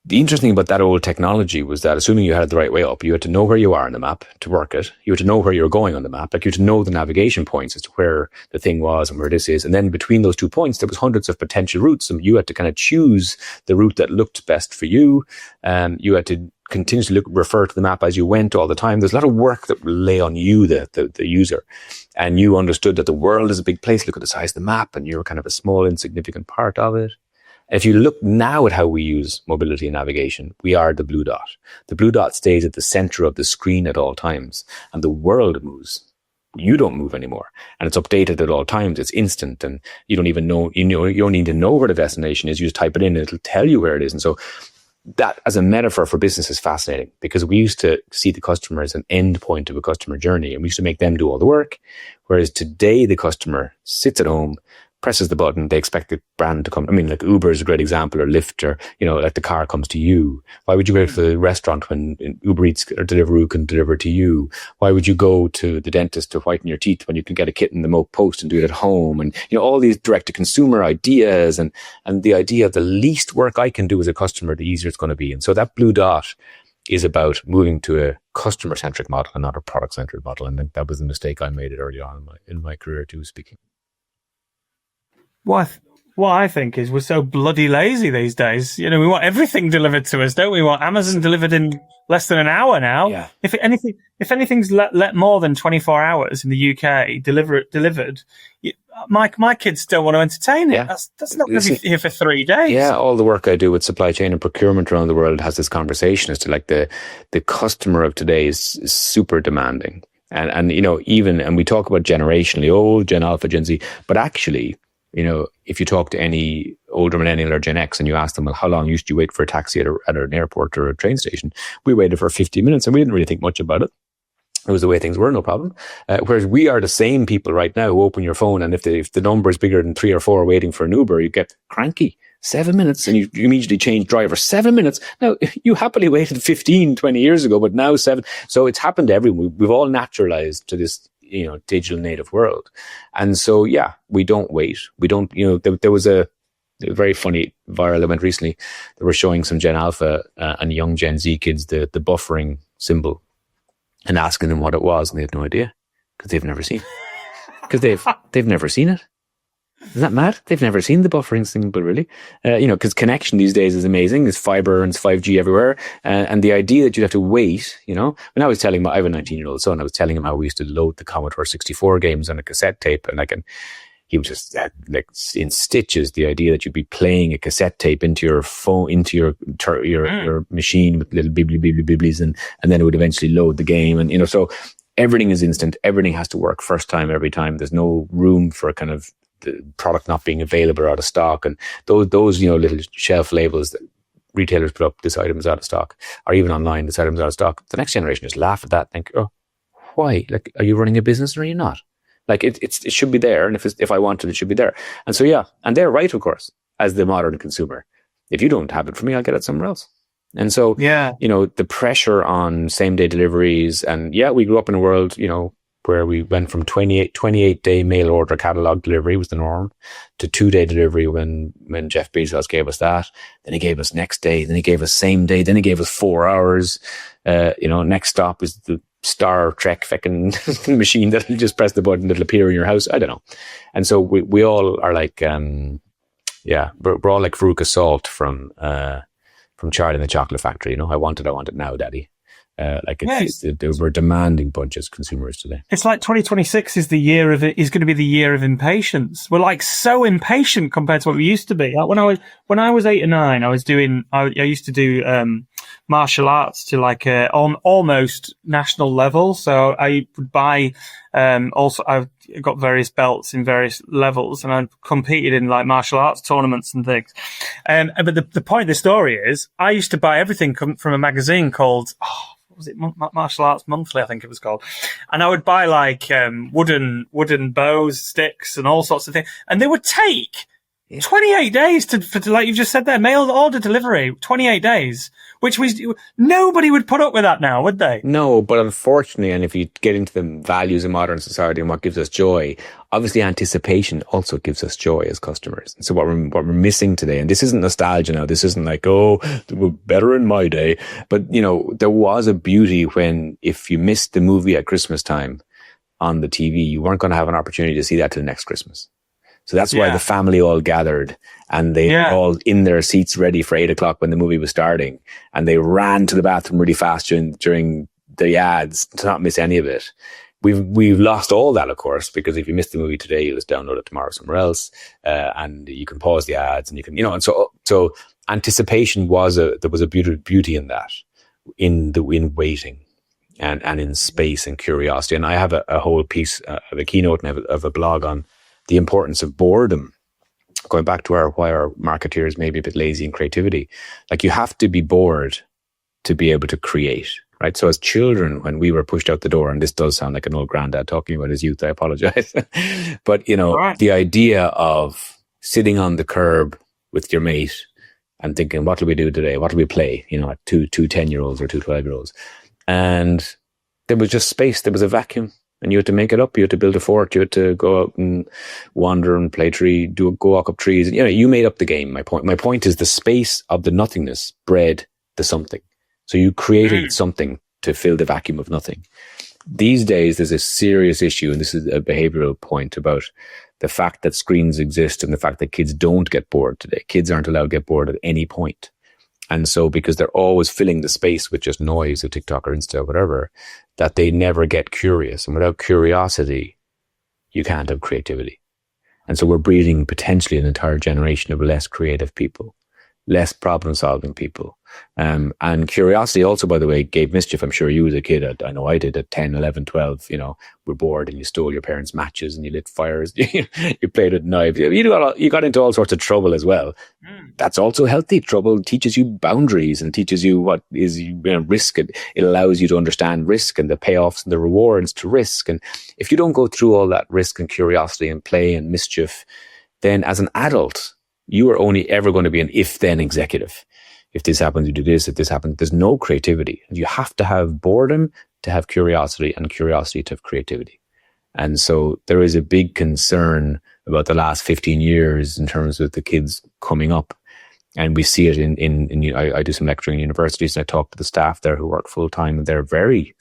the interesting thing about that old technology was that, assuming you had it the right way up, you had to know where you are on the map to work it. You had to know where you were going on the map. Like, you had to know the navigation points as to where the thing was and where this is. And then between those 2 points, there was hundreds of potential routes, and you had to kind of choose the route that looked best for you. You had to continuously refer to the map as you went all the time. There's a lot of work that lay on you, the user. And you understood that the world is a big place. Look at the size of the map, and you're kind of a small, insignificant part of it. If you look now at how we use mobility and navigation, we are the blue dot. The blue dot stays at the center of the screen at all times, and the world moves. You don't move anymore, and it's updated at all times. It's instant, and you don't even know, you don't need to know where the destination is. You just type it in and it'll tell you where it is. And so that, as a metaphor for business, is fascinating, because we used to see the customer as an end point of a customer journey, and we used to make them do all the work. Whereas today, the customer sits at home, presses the button, they expect the brand to come. I mean, like Uber is a great example, or Lyft, or, like the car comes to you. Why would you go to the restaurant when Uber Eats or Deliveroo can deliver to you? Why would you go to the dentist to whiten your teeth when you can get a kit in the Moke Post and do it at home? And, all these direct to consumer ideas, and the idea of the least work I can do as a customer, the easier it's going to be. And so that blue dot is about moving to a customer centric model and not a product centric model. And that was the mistake I made early on in my career too, speaking. What I think is we're so bloody lazy these days. We want everything delivered to us, don't we? We want Amazon delivered in less than an hour now. Yeah. If anything's let more than 24 hours in the UK delivered, my kids don't want to entertain it. Yeah. That's not going to be here for 3 days. Yeah, all the work I do with supply chain and procurement around the world has this conversation as to, like, the customer of today is super demanding. And we talk about generationally, Gen Alpha, Gen Z, but actually, if you talk to any older millennial or Gen X and you ask them, well, how long used you wait for a taxi at an airport or a train station? We waited for 50 minutes and we didn't really think much about it. It was the way things were, no problem. Whereas we are the same people right now who open your phone, and if the number is bigger than 3 or 4 waiting for an Uber, you get cranky. 7 minutes, and you immediately change driver. 7 minutes. Now, you happily waited 15, 20 years ago, but now 7. So it's happened to everyone. We've all naturalized to this, digital native world. And so, yeah, we don't wait. We don't, there was a very funny viral event recently. They were showing some Gen Alpha and young Gen Z kids the buffering symbol and asking them what it was, and they had no idea, because they've never seen it. Because they've never seen it. Isn't that mad? They've never seen the buffering symbol, really. Because connection these days is amazing. There's fiber and it's 5G everywhere. And the idea that you'd have to wait, when I was telling I have a 19-year-old son, I was telling him how we used to load the Commodore 64 games on a cassette tape, and he was just like in stitches, the idea that you'd be playing a cassette tape into your phone, into your machine with little biblies, and then it would eventually load the game. And, so everything is instant. Everything has to work first time, every time. There's no room for kind of the product not being available or out of stock. And those little shelf labels that retailers put up, this item is out of stock, or even online, this item is out of stock. The next generation just laugh at that and think, oh, why? Like, are you running a business or are you not? Like, it should be there. And if I wanted, it should be there. And so, yeah, and they're right, of course, as the modern consumer. If you don't have it for me, I'll get it somewhere else. And so, yeah, the pressure on same day deliveries, and yeah, we grew up in a world, where we went from 28 day mail order catalog delivery was the norm to 2-day delivery when Jeff Bezos gave us that. Then he gave us next day, then he gave us same day, then he gave us 4 hours. Next stop is the Star Trek fucking machine that'll just press the button, that'll appear in your house. I don't know. And so we all are like, we're all like Veruca Salt from from Charlie and the Chocolate Factory. You know, I want it now, Daddy. They were demanding bunches, consumers today. It's like 2026 is going to be the year of impatience. We're like so impatient compared to what we used to be. Like when I was 8 or 9, I used to do martial arts to like on almost national level. So I would buy also I've got various belts in various levels, and I competed in like martial arts tournaments and things. But the point of the story is, I used to buy everything from a magazine called what was it, Martial Arts Monthly, I think it was called, and I would buy like wooden bows, sticks, and all sorts of things, and they would take 28 days for like you just said there, mail order delivery, 28 days, which was, nobody would put up with that now, would they? No, but unfortunately, and if you get into the values of modern society and what gives us joy, obviously anticipation also gives us joy as customers. And so what we're missing today, and this isn't nostalgia now, this isn't like, oh, they were better in my day, but you know, there was a beauty when if you missed the movie at Christmas time on the TV, you weren't going to have an opportunity to see that till next Christmas. So that's why the family all gathered, and they were all in their seats ready for 8 o'clock when the movie was starting. And they ran to the bathroom really fast during the ads to not miss any of it. We've lost all that, of course, because if you miss the movie today, you'll just download it tomorrow somewhere else. And you can pause the ads, and you can, and so anticipation there was a beauty in that, in waiting and in space and curiosity. And I have a whole piece of a keynote and of a blog on the importance of boredom, going back to why our marketeers may be a bit lazy in creativity. Like, you have to be bored to be able to create, right? So as children, when we were pushed out the door, and this does sound like an old granddad talking about his youth, I apologize. But, the idea of sitting on the curb with your mate and thinking, what will we do today? What will we play? At two 10-year-olds or two 12-year-olds. And there was just space. There was a vacuum. And you had to make it up. You had to build a fort. You had to go out and wander and play tree, go walk up trees. You made up the game. My point is the space of the nothingness bred the something. So you created something to fill the vacuum of nothing. These days, there's a serious issue, and this is a behavioural point about the fact that screens exist and the fact that kids don't get bored today. Kids aren't allowed to get bored at any point. And so because they're always filling the space with just noise of TikTok or Insta or whatever, that they never get curious. And without curiosity, you can't have creativity. And so we're breeding potentially an entire generation of less creative people, less problem-solving people. And curiosity also, by the way, gave mischief. I'm sure you as a kid, I know I did at 10, 11, 12, were bored and you stole your parents' matches and you lit fires. You played with knives. You got into all sorts of trouble as well. That's also healthy. Trouble teaches you boundaries and teaches you what is risk. It allows you to understand risk and the payoffs and the rewards to risk. And if you don't go through all that risk and curiosity and play and mischief, then as an adult, you are only ever going to be an if-then executive. If this happens, you do this. If this happens, there's no creativity. You have to have boredom to have curiosity, and curiosity to have creativity. And so there is a big concern about the last 15 years in terms of the kids coming up. And we see it I do some lecturing in universities, and I talk to the staff there who work full time, and they're very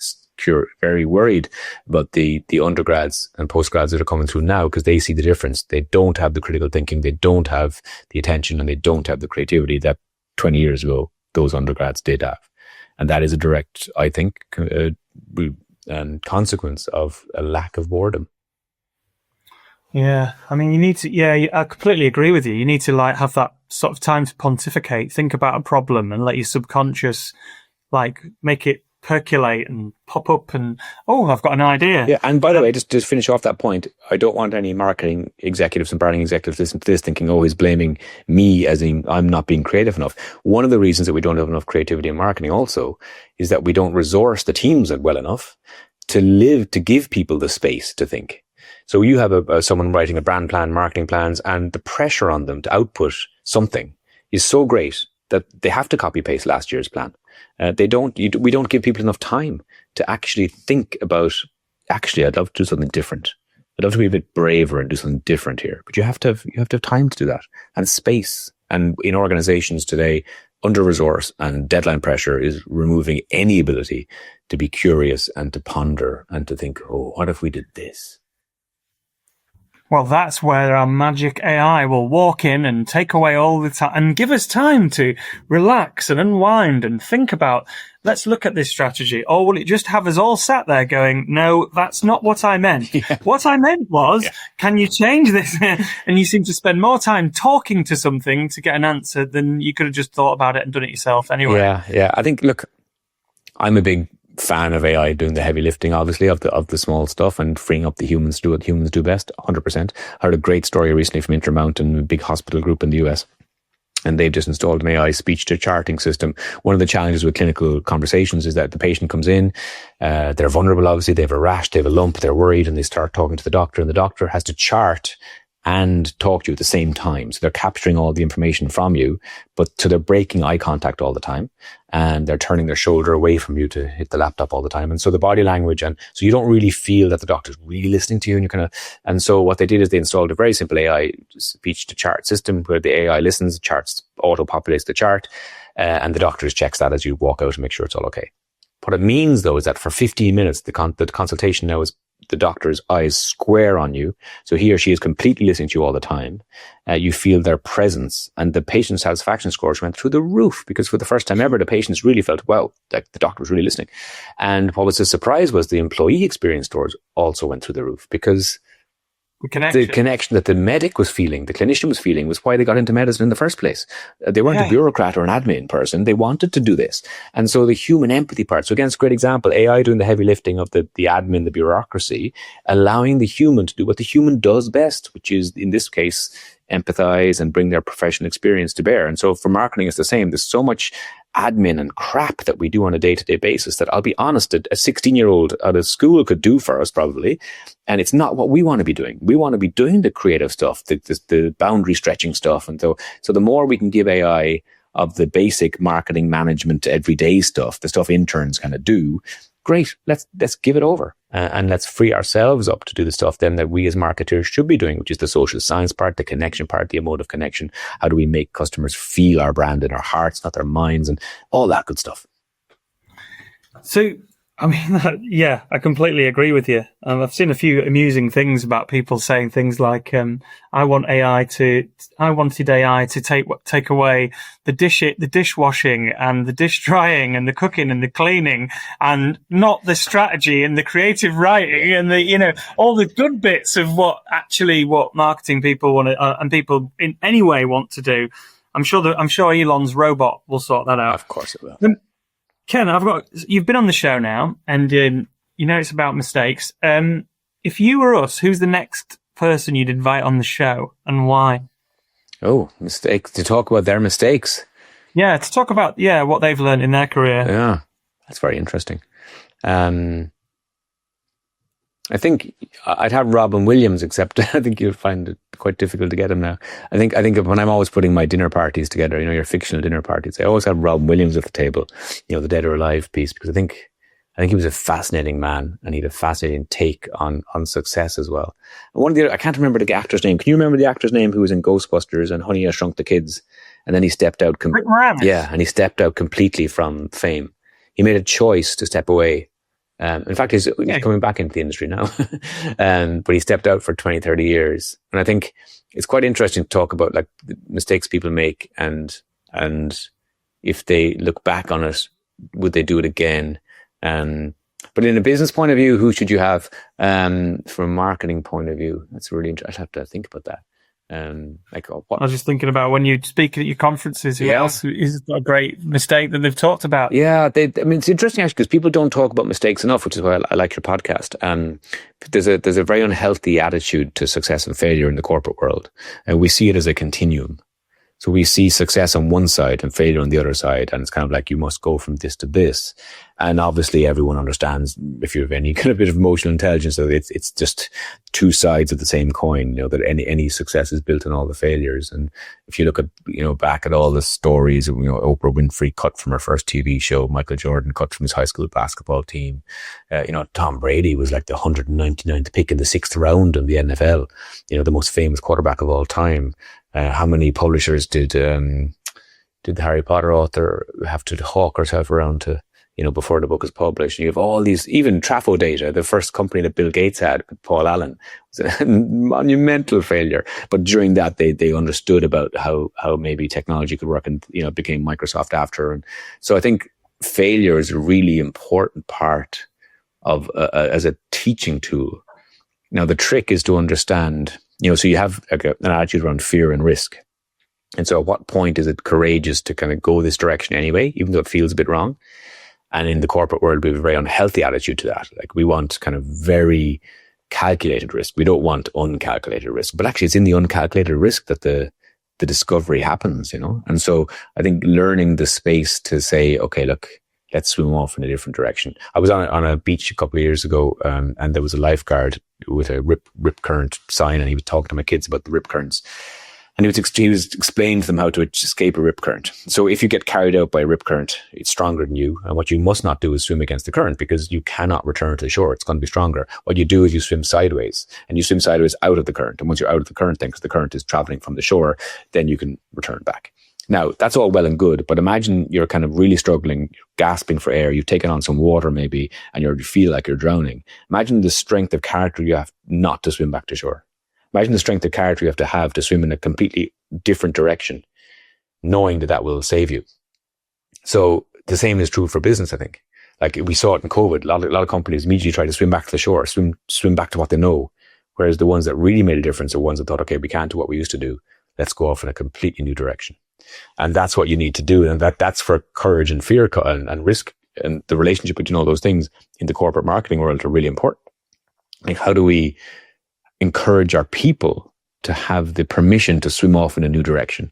worried about the undergrads and postgrads that are coming through now, because they see the difference. They don't have the critical thinking, they don't have the attention, and they don't have the creativity that 20 years ago those undergrads did have. And that is a direct, I think, consequence of a lack of boredom. Yeah, I mean, you need to, I completely agree with you. You need to have that sort of time to pontificate, think about a problem, and let your subconscious make it percolate and pop up and, I've got an idea. Yeah, and by the way, just to finish off that point, I don't want any marketing executives and branding executives listening to this thinking, he's blaming me as in I'm not being creative enough. One of the reasons that we don't have enough creativity in marketing also is that we don't resource the teams well enough to give people the space to think. So you have someone writing a brand plan, marketing plans, and the pressure on them to output something is so great that they have to copy paste last year's plan. We don't give people enough time to actually think about, I'd love to do something different. I'd love to be a bit braver and do something different here. But you have to have time to do that, and space. And in organizations today, under-resource and deadline pressure is removing any ability to be curious and to ponder and to think, what if we did this? Well, that's where our magic AI will walk in and take away all the time and give us time to relax and unwind and think about, let's look at this strategy. Or will it just have us all sat there going, no, that's not what I meant. Yeah. What I meant was, can you change this? And you seem to spend more time talking to something to get an answer than you could have just thought about it and done it yourself anyway. Yeah. I think, look, I'm a big fan of AI doing the heavy lifting, obviously, of the small stuff and freeing up the humans to do what humans do best, 100%. I heard a great story recently from Entrapment, a big hospital group in the US. And they've just installed an AI speech-to-charting system. One of the challenges with clinical conversations is that the patient comes in, they're vulnerable, obviously, they have a rash, they have a lump, they're worried, and they start talking to the doctor, and the doctor has to chart and talk to you at the same time. So they're capturing all the information from you, so they're breaking eye contact all the time, and they're turning their shoulder away from you to hit the laptop all the time. And so the body language, and so you don't really feel that the doctor's really listening to you, and so what they did is they installed a very simple AI speech to chart system where the AI listens, charts, auto-populates the chart, and the doctor just checks that as you walk out and make sure it's all okay. What it means, though, is that for 15 minutes, the consultation now is the doctor's eyes square on you. So he or she is completely listening to you all the time. You feel their presence, and the patient satisfaction scores went through the roof because for the first time ever, the patients really felt, wow, like the doctor was really listening. And what was a surprise was the employee experience scores also went through the roof because the connection that the medic was feeling, the clinician was feeling, was why they got into medicine in the first place. They weren't a bureaucrat or an admin person. They wanted to do this. And so the human empathy part. So again, it's a great example. AI doing the heavy lifting of the admin, the bureaucracy, allowing the human to do what the human does best, which is, in this case, empathize and bring their professional experience to bear. And so for marketing, it's the same. There's so much admin and crap that we do on a day-to-day basis that, I'll be honest, a 16-year-old out of school could do for us probably. And it's not what we want to be doing. We want to be doing the creative stuff, the boundary stretching stuff. And so the more we can give AI of the basic marketing management, everyday stuff, the stuff interns kind of do, great. Let's give it over and let's free ourselves up to do the stuff then that we as marketers should be doing, which is the social science part, the connection part, the emotive connection. How do we make customers feel our brand in our hearts, not their minds, and all that good stuff? So, I mean, yeah, I completely agree with you. I've seen a few amusing things about people saying things like, I wanted AI to take away the dishwashing and the dish drying and the cooking and the cleaning, and not the strategy and the creative writing and all the good bits of what marketing people want to, and people in any way want to do. I'm sure Elon's robot will sort that out. Of course it will. Ken, you've been on the show now, and it's about mistakes. If you were us, who's the next person you'd invite on the show, and why? Oh, mistakes, to talk about their mistakes. Yeah, to talk about what they've learned in their career. Yeah, that's very interesting. I think I'd have Robin Williams, except I think you'll find it quite difficult to get him now. I think when I'm always putting my dinner parties together, your fictional dinner parties, I always have Robin Williams at the table, the Dead or Alive piece, because I think he was a fascinating man, and he had a fascinating take on success as well. And one of the I can't remember the actor's name. Can you remember the actor's name who was in Ghostbusters and Honey, I Shrunk the Kids? And then he stepped out. Rick Moranis. Yeah, and he stepped out completely from fame. He made a choice to step away. In fact, he's coming back into the industry now, but he stepped out for 20, 30 years. And I think it's quite interesting to talk about like the mistakes people make, and if they look back on it, would they do it again? But in a business point of view, who should you have? From a marketing point of view, that's really interesting. I'd have to think about that. I was just thinking about when you speak at your conferences, who else is a great mistake that they've talked about? Yeah, it's interesting actually because people don't talk about mistakes enough, which is why I like your podcast. There's a very unhealthy attitude to success and failure in the corporate world, and we see it as a continuum. So we see success on one side and failure on the other side, and it's kind of like you must go from this to this. And obviously everyone understands, if you have any kind of bit of emotional intelligence, that it's just two sides of the same coin, that any success is built on all the failures. And if you look at, back at all the stories of, Oprah Winfrey cut from her first TV show, Michael Jordan cut from his high school basketball team, Tom Brady was like the 199th pick in the 6th round of the NFL, the most famous quarterback of all time. How many publishers did the Harry Potter author have to hawk herself around to before the book was published. And you have all these, even Trafo Data, the first company that Bill Gates had with Paul Allen, was a monumental failure. But during that, they understood about how maybe technology could work, and, became Microsoft after. And so I think failure is a really important part of, as a teaching tool. Now, the trick is to understand, so you have an attitude around fear and risk. And so at what point is it courageous to kind of go this direction anyway, even though it feels a bit wrong? And in the corporate world, we have a very unhealthy attitude to that. Like, we want kind of very calculated risk. We don't want uncalculated risk. But actually, it's in the uncalculated risk that the discovery happens, And so I think learning the space to say, okay, look, let's swim off in a different direction. I was on a beach a couple of years ago, and there was a lifeguard with a rip current sign, and he was talking to my kids about the rip currents. And he was explaining to them how to escape a rip current. So if you get carried out by a rip current, it's stronger than you. And what you must not do is swim against the current, because you cannot return to the shore. It's going to be stronger. What you do is you swim sideways, and you swim sideways out of the current. And once you're out of the current, then, because the current is traveling from the shore, then you can return back. Now, that's all well and good, but imagine you're kind of really struggling, gasping for air. You've taken on some water maybe, and you feel like you're drowning. Imagine the strength of character you have not to swim back to shore. Imagine the strength of character you have to swim in a completely different direction, knowing that will save you. So the same is true for business, I think. Like, we saw it in COVID. A lot of companies immediately try to swim back to the shore, swim back to what they know. Whereas the ones that really made a difference are ones that thought, okay, we can't do what we used to do. Let's go off in a completely new direction. And that's what you need to do. And that's for courage and fear and risk, and the relationship between all those things in the corporate marketing world are really important. Like, how do we encourage our people to have the permission to swim off in a new direction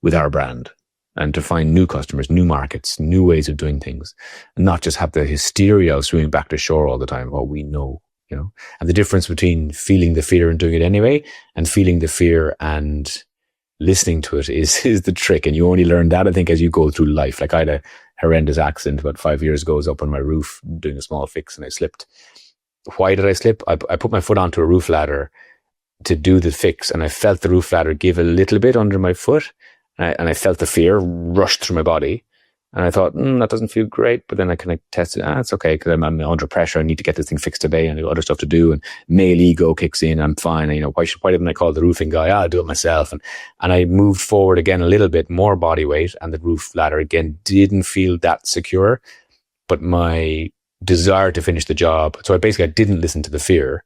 with our brand, and to find new customers, new markets, new ways of doing things, and not just have the hysteria of swimming back to shore all the time, what we know, and the difference between feeling the fear and doing it anyway, and feeling the fear and listening to it is the trick. And you only learn that, I think, as you go through life. Like, I had a horrendous accident about 5 years ago. I was up on my roof doing a small fix, and I slipped. Why did I slip? I put my foot onto a roof ladder to do the fix, and I felt the roof ladder give a little bit under my foot, and I felt the fear rush through my body. And I thought, that doesn't feel great. But then I kind of tested, it's okay, because I'm under pressure. I need to get this thing fixed today, and I've got other stuff to do. And male ego kicks in. I'm fine. Why didn't I call the roofing guy? I'll do it myself. And I moved forward again a little bit, more body weight, and the roof ladder again didn't feel that secure. But my desire to finish the job. So I didn't listen to the fear,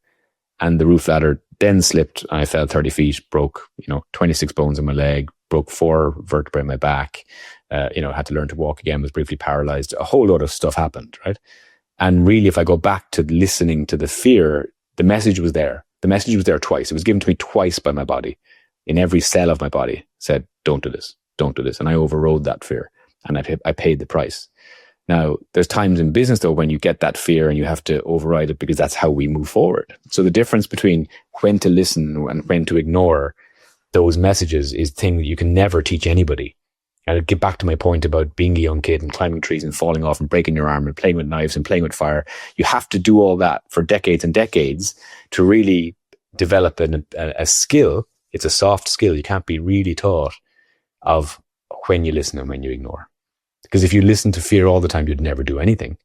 and the roof ladder then slipped. I fell 30 feet, broke, 26 bones in my leg, broke 4 vertebrae in my back. Had to learn to walk again, was briefly paralyzed. A whole lot of stuff happened, right? And really, if I go back to listening to the fear, the message was there. The message was there twice. It was given to me twice by my body. In every cell of my body said, don't do this, don't do this. And I overrode that fear, and I paid the price. Now, there's times in business, though, when you get that fear and you have to override it, because that's how we move forward. So the difference between when to listen and when to ignore those messages is the thing that you can never teach anybody. And I'll get back to my point about being a young kid and climbing trees and falling off and breaking your arm and playing with knives and playing with fire. You have to do all that for decades and decades to really develop a skill. It's a soft skill. You can't be really taught of when you listen and when you ignore. Because if you listen to fear all the time, you'd never do anything.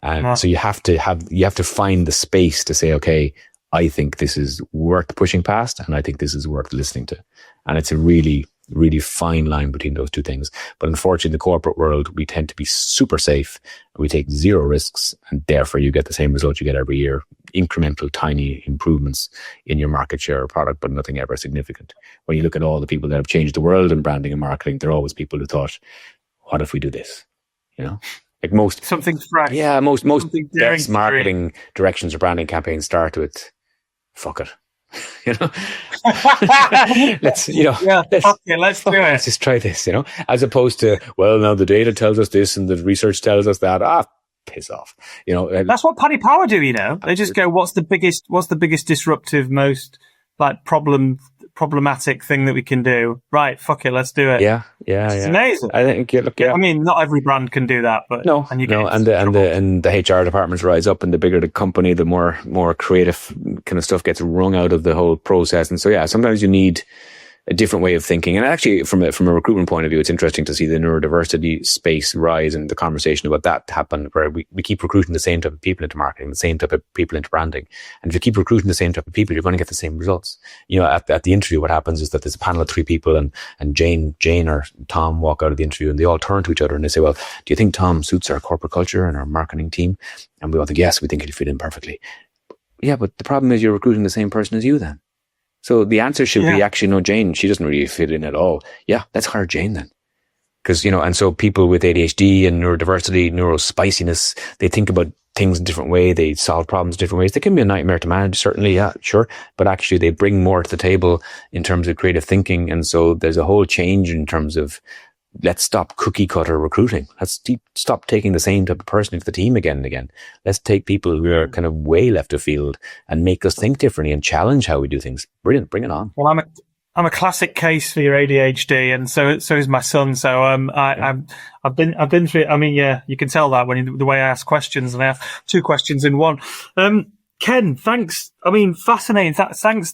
And so you have to find the space to say, okay, I think this is worth pushing past, and I think this is worth listening to. And it's a really, really fine line between those two things. But unfortunately, in the corporate world, we tend to be super safe. We take zero risks, and therefore you get the same result you get every year. Incremental, tiny improvements in your market share or product, but nothing ever significant. When you look at all the people that have changed the world in branding and marketing, they're always people who thought, what if we do this? Like most something fresh. Yeah, most best marketing directions or branding campaigns start with fuck it. Let's do it. Let's just try this, as opposed to, well, now the data tells us this and the research tells us that. Piss off. That's what Paddy Power do, They just go, what's the biggest disruptive, most problematic thing that we can do? Right, fuck it, let's do it. Yeah. It's amazing. I think, yeah. I mean, not every brand can do that, but and the HR departments rise up, and the bigger the company, the more creative kind of stuff gets wrung out of the whole process. And so, yeah, sometimes you need a different way of thinking. And actually, from a recruitment point of view, it's interesting to see the neurodiversity space rise and the conversation about that happen, where we keep recruiting the same type of people into marketing, the same type of people into branding. And if you keep recruiting the same type of people, you're going to get the same results. You know, at the interview, what happens is that there's a panel of 3 people, and Jane or Tom walk out of the interview, and they all turn to each other and they say, well, do you think Tom suits our corporate culture and our marketing team? And we all think, yes, we think he'll fit in perfectly. Yeah, but the problem is you're recruiting the same person as you then. So the answer should be, actually, no, Jane, she doesn't really fit in at all. Yeah, let's hire Jane then. Because, you know, and so people with ADHD and neurodiversity, neurospiciness, they think about things in a different way. They solve problems in different ways. They can be a nightmare to manage, certainly, yeah, sure. But actually, they bring more to the table in terms of creative thinking. And so there's a whole change in terms of, let's stop cookie cutter recruiting. Let's stop taking the same type of person into the team again and again. Let's take people who are kind of way left of field and make us think differently and challenge how we do things. Brilliant. Bring it on. Well, I'm a classic case for your ADHD, and so is my son. So I've been through it. I mean, yeah, you can tell that when the way I ask questions, and I have 2 questions in one. Ken, thanks. I mean, fascinating. Thanks.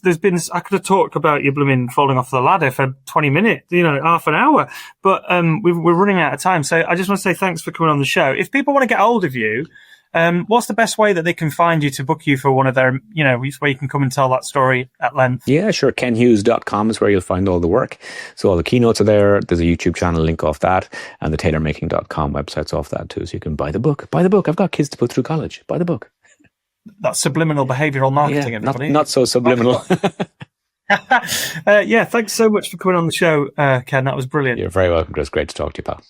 I could have talked about you blooming falling off the ladder for 20 minutes, half an hour, but we're running out of time. So I just want to say thanks for coming on the show. If people want to get hold of you, what's the best way that they can find you to book you for one of their, where you can come and tell that story at length? Yeah, sure. KenHughes.com is where you'll find all the work. So all the keynotes are there. There's a YouTube channel link off that, and the tailormaking.com website's off that too. So you can buy the book. I've got kids to put through college. Buy the book. That's subliminal behavioural marketing, everybody. Not so subliminal. Yeah, thanks so much for coming on the show, Ken. That was brilliant. You're very welcome, Chris. Great to talk to you, pal.